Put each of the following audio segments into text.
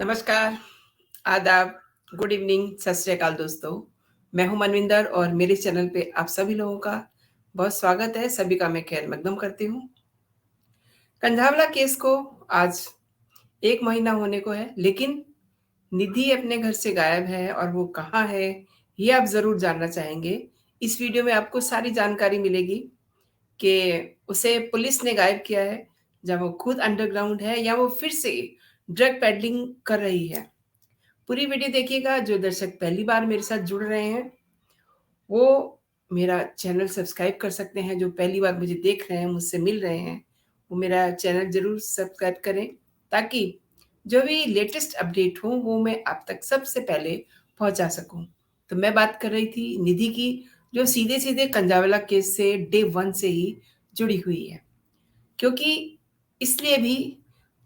नमस्कार, आदाब, good evening, सत श्री अकाल दोस्तों। मैं हूँ मनविंदर और मेरे चैनल पे आप सभी लोगों का बहुत स्वागत है। सभी का मैं खैर मकदम करती हूँ। कंझावला केस को आज 1 महीना होने को है, लेकिन निधि अपने घर से गायब है और वो कहाँ है, ये आप ज़रूर जानना चाहेंगे। इस वीडियो में आपको सारी जानकारी मिलेगी कि उसे पुलिस ने गायब किया है, जब वो खुद अंडरग्राउंड है या वो फिर से ड्रग पेडलिंग कर रही है। पूरी वीडियो देखिएगा। जो दर्शक पहली बार मेरे साथ जुड़ रहे हैं, वो मेरा चैनल सब्सक्राइब कर सकते हैं। जो पहली बार मुझे देख रहे हैं, मुझसे मिल रहे हैं, वो मेरा चैनल ज़रूर सब्सक्राइब करें, ताकि जो भी लेटेस्ट अपडेट हो, वो मैं आप तक सबसे पहले पहुंचा सकूं। तो मैं बात कर रही थी निधि की, जो सीधे-सीधे कंझावला केस से डे 1 से ही जुड़ी हुई है। क्योंकि इसलिए भी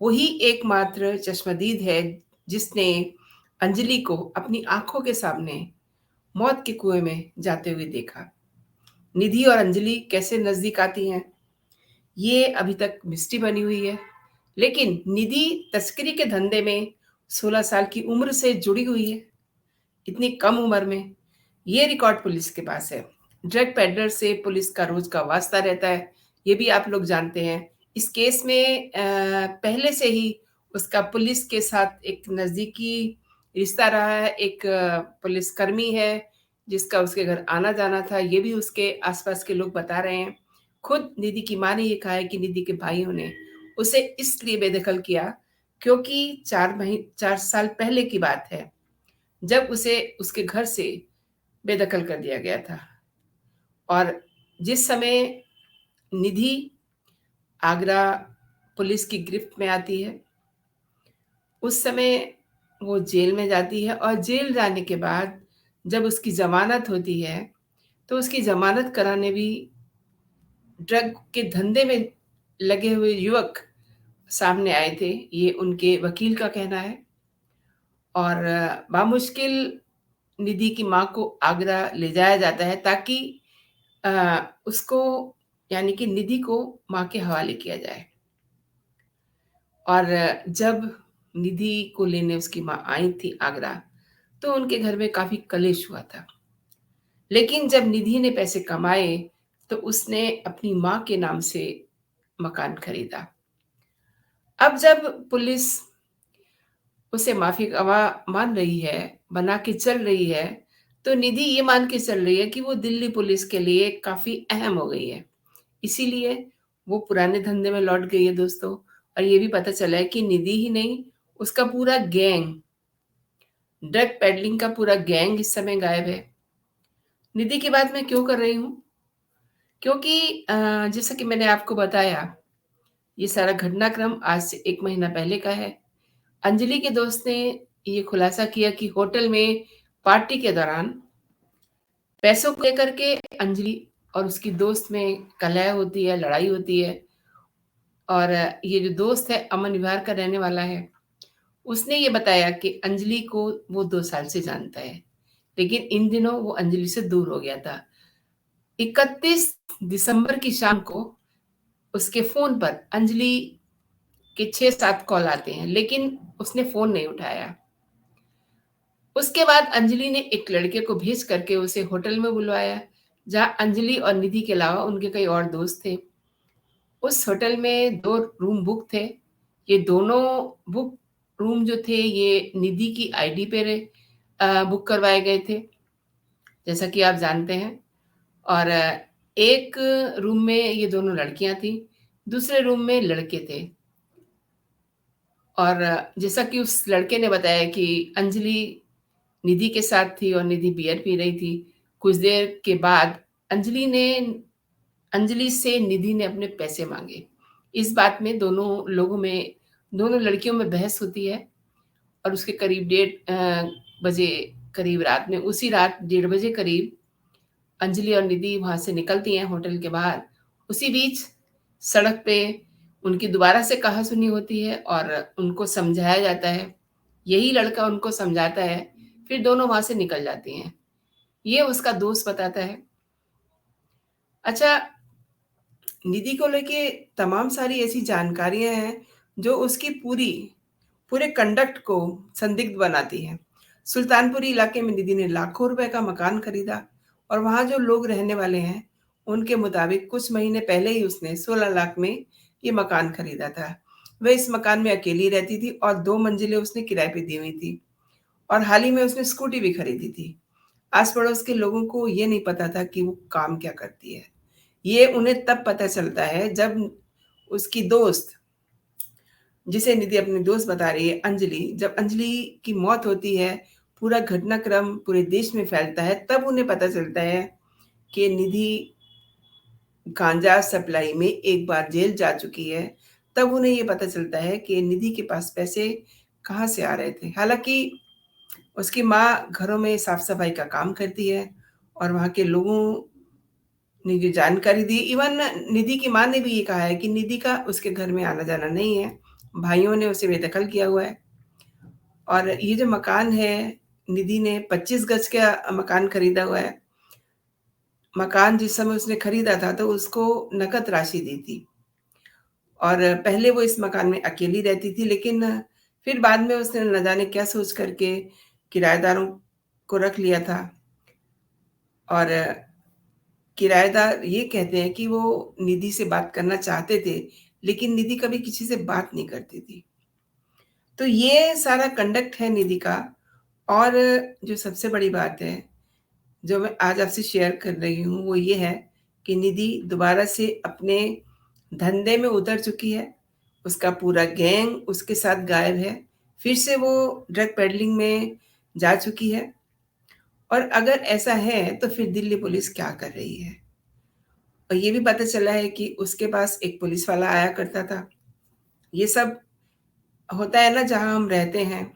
वही एकमात्र चश्मदीद है जिसने अंजलि को अपनी आंखों के सामने मौत के कुएं में जाते हुए देखा। निधि और अंजलि कैसे नजदीक आती हैं, ये अभी तक मिस्ट्री बनी हुई है। लेकिन निधि तस्करी के धंधे में 16 साल की उम्र से जुड़ी हुई है। इतनी कम उम्र में ये रिकॉर्ड पुलिस के पास है। ड्रग पेडलर से पुलिस का रोज का वास्ता रहता है, ये भी आप लोग जानते हैं। इस केस में पहले से ही उसका पुलिस के साथ एक नज़दीकी रिश्ता रहा है। एक पुलिसकर्मी है जिसका उसके घर आना जाना था, ये भी उसके आसपास के लोग बता रहे हैं। खुद निधि की माँ ने ये कहा है कि निधि के भाइयों ने उसे इसलिए बेदखल किया क्योंकि 4 साल पहले की बात है, जब उसे उसके घर से बेदखल कर दिया गया था। और जिस समय निधि आगरा पुलिस की गिरफ्त में आती है, उस समय वो जेल में जाती है और जेल जाने के बाद जब उसकी ज़मानत होती है, तो उसकी ज़मानत कराने भी ड्रग के धंधे में लगे हुए युवक सामने आए थे, ये उनके वकील का कहना है। और बामुश्किल निधि की माँ को आगरा ले जाया जाता है, ताकि उसको, यानी कि निधि को माँ के हवाले किया जाए। और जब निधि को लेने उसकी माँ आई थी आगरा, तो उनके घर में काफ़ी कलेश हुआ था। लेकिन जब निधि ने पैसे कमाए, तो उसने अपनी माँ के नाम से मकान खरीदा। अब जब पुलिस उसे माफ़ी गवाह मान रही है, बना के चल रही है, तो निधि ये मान के चल रही है कि वो दिल्ली पुलिस के लिए काफ़ी अहम हो गई है। इसीलिए वो पुराने धंधे में लौट गई है दोस्तों। और ये भी पता चला है कि निधि ही नहीं, उसका पूरा गैंग, ड्रग पेडलिंग का पूरा गैंग इस समय गायब है। निधि की बात मैं क्यों कर रही हूँ? क्योंकि जैसा कि मैंने आपको बताया, ये सारा घटनाक्रम आज से 1 महीना पहले का है। अंजलि के दोस्त ने ये खुलासा किया कि होटल में पार्टी के दौरान पैसों को लेकर के अंजलि और उसकी दोस्त में कलह होती है, लड़ाई होती है। और ये जो दोस्त है, अमन विहार का रहने वाला है, उसने ये बताया कि अंजलि को वो 2 साल से जानता है, लेकिन इन दिनों वो अंजलि से दूर हो गया था। 31 दिसंबर की शाम को उसके फ़ोन पर अंजलि के 6-7 कॉल आते हैं, लेकिन उसने फ़ोन नहीं उठाया। उसके बाद अंजलि ने एक लड़के को भेज करके उसे होटल में बुलवाया, जहाँ अंजलि और निधि के अलावा उनके कई और दोस्त थे। उस होटल में 2 रूम बुक थे। ये दोनों बुक रूम जो थे, ये निधि की आईडी पे बुक करवाए गए थे, जैसा कि आप जानते हैं। और एक रूम में ये दोनों लड़कियां थीं, दूसरे रूम में लड़के थे। और जैसा कि उस लड़के ने बताया कि अंजलि निधि के साथ थी और निधि बियर पी रही थी। कुछ देर के बाद अंजलि से निधि ने अपने पैसे मांगे। इस बात में दोनों लड़कियों में बहस होती है। और उसके करीब 1:30 बजे करीब रात में, उसी रात 1:30 बजे करीब अंजलि और निधि वहां से निकलती हैं होटल के बाहर। उसी बीच सड़क पे उनकी दोबारा से कहासुनी होती है और उनको समझाया जाता है। यही लड़का उनको समझाता है, फिर दोनों वहां से निकल जाती हैं। ये उसका दोस्त बताता है। अच्छा, निधि को लेके तमाम सारी ऐसी जानकारियां हैं जो उसकी पूरी पूरे कंडक्ट को संदिग्ध बनाती है। सुल्तानपुरी इलाके में निधि ने लाखों रुपए का मकान खरीदा और वहाँ जो लोग रहने वाले हैं, उनके मुताबिक कुछ महीने पहले ही उसने 16 लाख में ये मकान खरीदा था। वह इस मकान में अकेली रहती थी और 2 मंजिलें उसने किराए पे दी हुई थी और हाल ही में उसने स्कूटी भी खरीदी थी। आस-पड़ोस के लोगों को ये नहीं पता था कि वो काम क्या करती है। ये उन्हें तब पता चलता है जब उसकी दोस्त, जिसे निधि अपनी दोस्त बता रही है अंजलि, जब अंजलि की मौत होती है, पूरा घटनाक्रम पूरे देश में फैलता है, तब उन्हें पता चलता है कि निधि गांजा सप्लाई में एक बार जेल जा चुकी है। तब उन्हें ये पता चलता है कि निधि के पास पैसे कहाँ से आ रहे थे। हालाँकि उसकी माँ घरों में साफ-सफाई का काम करती है और वहाँ के लोगों ने ये जानकारी दी। इवन निधि की माँ ने भी ये कहा है कि निधि का उसके घर में आना-जाना नहीं है। भाइयों ने उसे बेदखल किया हुआ है और ये जो मकान है, निधि ने 25 गज का मकान खरीदा हुआ है। मकान जिस समय उसने खरीदा था तो उसको नकद राशि दी थी और पहले वो इस मकान में अकेली रहती थी, लेकिन फिर बाद में उसने न जाने क्या सोच कर के किराएदारों को रख लिया था और किराएदार ये कहते हैं कि वो निधि से बात करना चाहते थे, लेकिन निधि कभी किसी से बात नहीं करती थी। तो ये सारा कंडक्ट है निधि का। और जो सबसे बड़ी बात है, जो मैं आज आपसे शेयर कर रही हूँ, वो ये है कि निधि दोबारा से अपने धंधे में उतर चुकी है। उसका पूरा गैंग उसके साथ गायब है। फिर से वो ड्रग पेडलिंग में जा चुकी है और अगर ऐसा है, तो फिर दिल्ली पुलिस क्या कर रही है? और ये भी पता चला है कि उसके पास एक पुलिस वाला आया करता था। ये सब होता है ना जहाँ हम रहते हैं,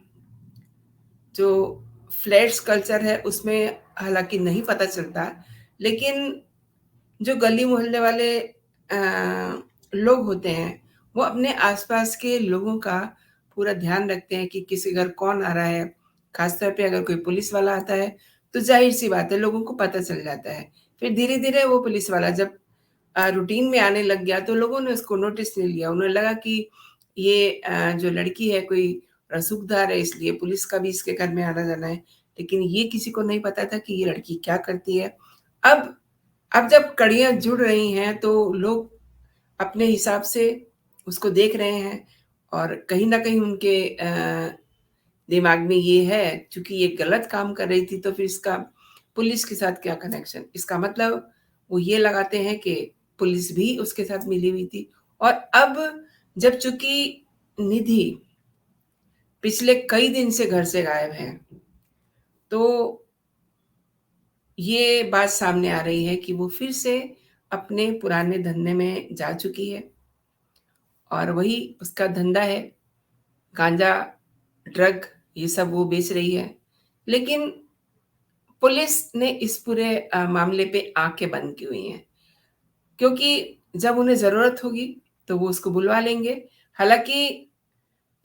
जो फ्लैट्स कल्चर है उसमें हालाँकि नहीं पता चलता, लेकिन जो गली मोहल्ले वाले लोग होते हैं, वो अपने आस-पास के लोगों का पूरा ध्यान रखते हैं कि किसी घर कौन आ रहा है। ख़ास तौर पे अगर कोई पुलिस वाला आता है, तो ज़ाहिर-सी बात है लोगों को पता चल जाता है। फिर धीरे-धीरे वो पुलिस वाला जब रूटीन में आने लग गया, तो लोगों ने उसको नोटिस नहीं लिया। उन्हें लगा कि ये जो लड़की है कोई रसूखदार है, इसलिए पुलिस का भी इसके घर में आना-जाना है। लेकिन ये किसी को नहीं पता था कि ये लड़की क्या करती है। अब अब जब कड़ियाँ जुड़ रही हैं, तो लोग अपने हिसाब से उसको देख रहे हैं और कहीं न कहीं उनके दिमाग में ये है, चूँकि ये गलत काम कर रही थी, तो फिर इसका पुलिस के साथ क्या कनेक्शन? इसका मतलब वो ये लगाते हैं कि पुलिस भी उसके साथ मिली हुई थी और अब जब चूँकि निधि पिछले कई दिन से घर से गायब है, तो ये बात सामने आ रही है कि वो फिर से अपने पुराने धंधे में जा चुकी है और वही उसका धंधा है, गांजा, ड्रग, ये सब वो बेच रही है। लेकिन पुलिस ने इस पूरे मामले पे आँखें बंद की हुई हैं, क्योंकि जब उन्हें ज़रूरत होगी, तो वो उसको बुलवा लेंगे। हालाँकि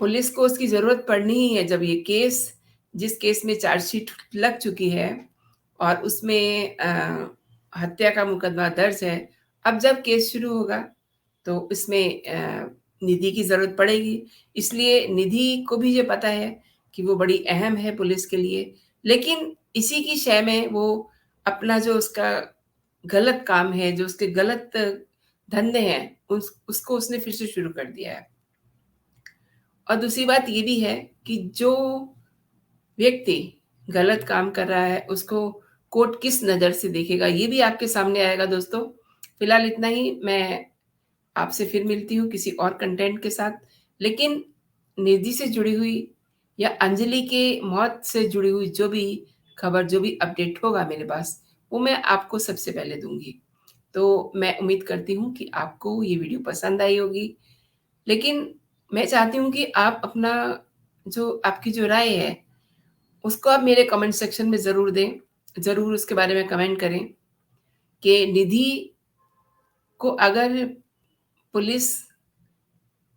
पुलिस को उसकी ज़रूरत पड़नी ही है जब ये केस, जिस केस में चार्जशीट लग चुकी है और उसमें हत्या का मुकदमा दर्ज है। अब जब केस शुरू होगा, तो इसमें निधि की ज़रूरत पड़ेगी। इसलिए निधि को भी ये पता है कि वो बड़ी अहम है पुलिस के लिए, लेकिन इसी की शय में वो अपना जो उसका गलत काम है, जो उसके गलत धंधे हैं, उसको उसने फिर से शुरू कर दिया है। और दूसरी बात ये भी है कि जो व्यक्ति गलत काम कर रहा है, उसको कोर्ट किस नज़र से देखेगा, ये भी आपके सामने आएगा दोस्तों। फिलहाल इतना ही, मैं आपसे फिर मिलती हूँ किसी और कंटेंट के साथ। लेकिन निधि से जुड़ी हुई या अंजलि के मौत से जुड़ी हुई जो भी खबर, जो भी अपडेट होगा मेरे पास, वो मैं आपको सबसे पहले दूँगी। तो मैं उम्मीद करती हूँ कि आपको ये वीडियो पसंद आई होगी। लेकिन मैं चाहती हूँ कि आप अपना जो आपकी जो राय है, उसको आप मेरे कमेंट सेक्शन में ज़रूर दें। ज़रूर उसके बारे में कमेंट करें कि निधि को अगर पुलिस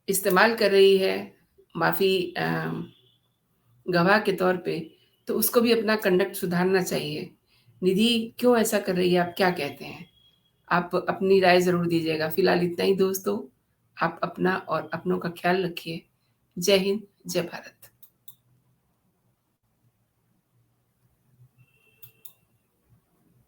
इस्तेमाल कर रही है माफ़ी गवाह के तौर पे, तो उसको भी अपना कंडक्ट सुधारना चाहिए। निधि क्यों ऐसा कर रही है, आप क्या कहते हैं? आप अपनी राय ज़रूर दीजिएगा। फिलहाल इतना ही दोस्तों, आप अपना और अपनों का ख़्याल रखिए। जय हिंद, जय भारत।